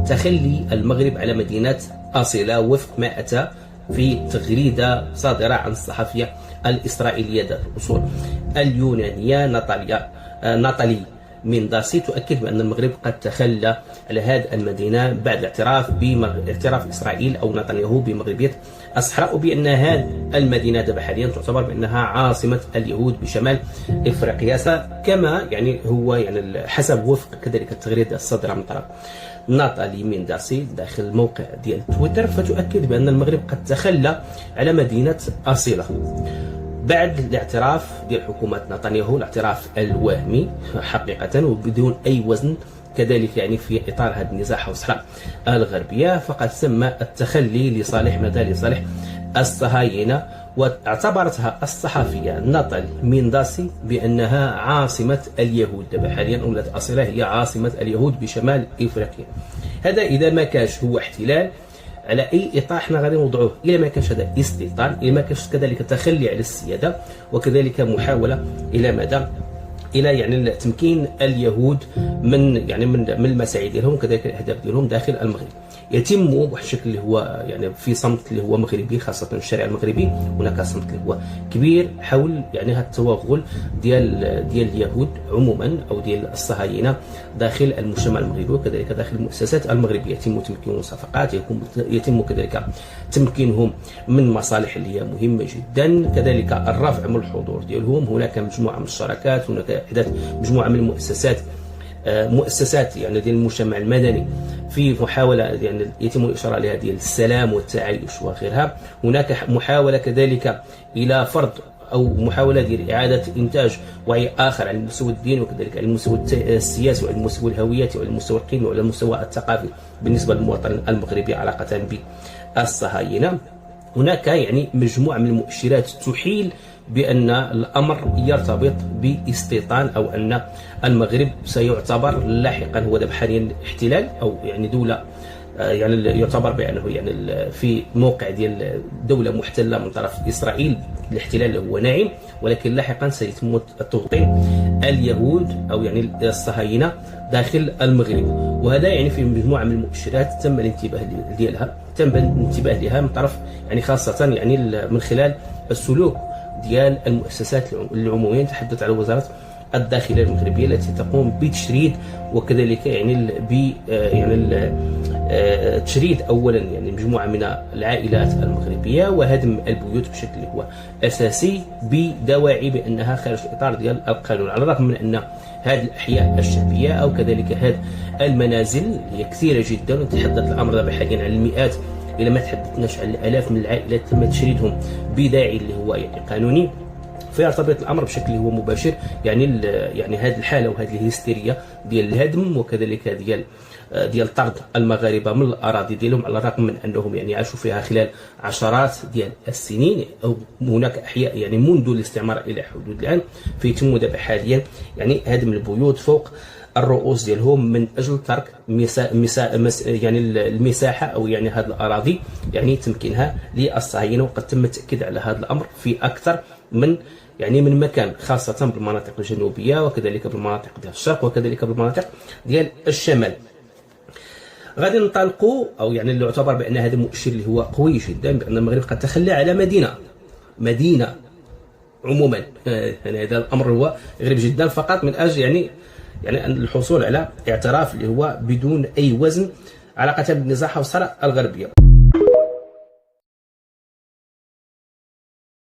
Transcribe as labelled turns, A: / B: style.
A: تخلي المغرب على مدينة أصيلة وفق ما أتى في تغريدة صادرة عن الصحفية الإسرائيلية ذات الأصول اليونانية ناتالي مينداسي، تؤكد بأن المغرب قد تخلى على هذه المدينة بعد اعتراف إسرائيل أو نتنياهو بمغربية الصحراء، وبأن هذه المدينة دابا حاليا تعتبر بأنها عاصمة اليهود بشمال إفريقيا، كما هو حسب وفق كذلك التغريدة الصادرة من طرف ناتالي مينداسي داخل موقع ديال تويتر، فتؤكد بأن المغرب قد تخلى على مدينة أصيلة بعد الاعتراف ديال حكومة نتنياهو، الاعتراف الوهمي حقيقة وبدون أي وزن، كذلك في إطار هذا النزاع حول الصحراء الغربية، فقد تم التخلي لصالح لصالح الصهاينة، واعتبرتها الصحفية ناتالي مينداسي بأنها عاصمة اليهود دابا حاليا، ولات أصيلة هي عاصمة اليهود بشمال إفريقيا. هذا إذا ما كانش هو احتلال على اي اطار حنا غادي نوضعوه، الا ما كانش هذا استيطان، الا ما كانش كذلك تخلي على السياده، وكذلك محاوله الى ماذا؟ الى تمكين اليهود من من المساعي ديالهم وكذلك الاهداف ديالهم داخل المغرب. يتم بواحد الشكل اللي هو في صمت اللي هو مغربي، خاصه الشارع المغربي، هناك صمت اللي هو كبير حول هذا التوغل ديال اليهود عموما او ديال الصهاينه داخل المجتمع المغربي وكذلك داخل المؤسسات المغربيه. يتم تمكينهم من صفقات، يتم كذلك تمكينهم من مصالح اللي هي مهمه جدا، كذلك الرفع من الحضور ديالهم. هناك مجموعه من الشراكات، هناك احداث مجموعه من مؤسسات ديال المجتمع المدني في محاوله يتم الاشاره لها ديال السلام والتعايش وغيرها. هناك محاوله كذلك الى فرض او محاوله ديال اعاده انتاج وعي اخر على المستوى الديني وكذلك على المستوى السياسي وعلى المستوى الهوياتي وعلى المستوى القيمي وعلى المستوى الثقافي بالنسبه للمواطن المغربي علاقه بالصهاينه. هناك مجموعه من المؤشرات تحيل بأن الأمر يرتبط باستيطان، أو أن المغرب سيعتبر لاحقا هو دابا حاليا احتلال أو دولة يعتبر بأنه في موقع ديال دولة محتلة من طرف إسرائيل. الاحتلال هو ناعم، ولكن لاحقا سيتم توطين اليهود أو الصهاينة داخل المغرب، وهذا في مجموعة من المؤشرات تم الانتباه لها من طرف خاصة من خلال السلوك ديال المؤسسات العموميه. نتحدث على وزاره الداخليه المغربيه التي تقوم بتشريد وكذلك تشريد اولا مجموعه من العائلات المغربيه وهدم البيوت بشكل هو اساسي بدواعي بانها خارج الاطار ديال القانون، على الرغم من ان هذه الاحياء الشعبيه او كذلك هذه المنازل هي كثيره جدا، ونتحدث الامر دابا حاليا على المئات إلا ما تحدثناش على الالاف من العائلات تم تشريدهم بداعي اللي هو قانوني. فيرتبط الامر بشكل هو مباشر هذه الحاله وهذه الهستيريه ديال الهدم وكذلك ديال طرد المغاربه من الاراضي ديالهم، على الرغم من انهم عاشوا فيها خلال عشرات ديال السنين، او هناك احياء منذ الاستعمار الى حدود الان. فيتم دابا حاليا هدم البيوت فوق الرؤوس ديالهم من اجل ترك المساحه او هذه الاراضي تمكينها للصهاينه. وقد تم التاكيد على هذا الامر في اكثر من من مكان، خاصه بالمناطق الجنوبيه وكذلك بالمناطق ديال الشرق وكذلك بالمناطق ديال الشمال. غادي ننطلقوا او اللي يعتبر بان هذا مؤشر اللي هو قوي جدا بان المغرب قد تخلى على مدينه عموما. هذا الامر هو غريب جدا، فقط من اجل الحصول على اعتراف اللي هو بدون اي وزن علاقه بالنزاع حول الصحراء الغربيه.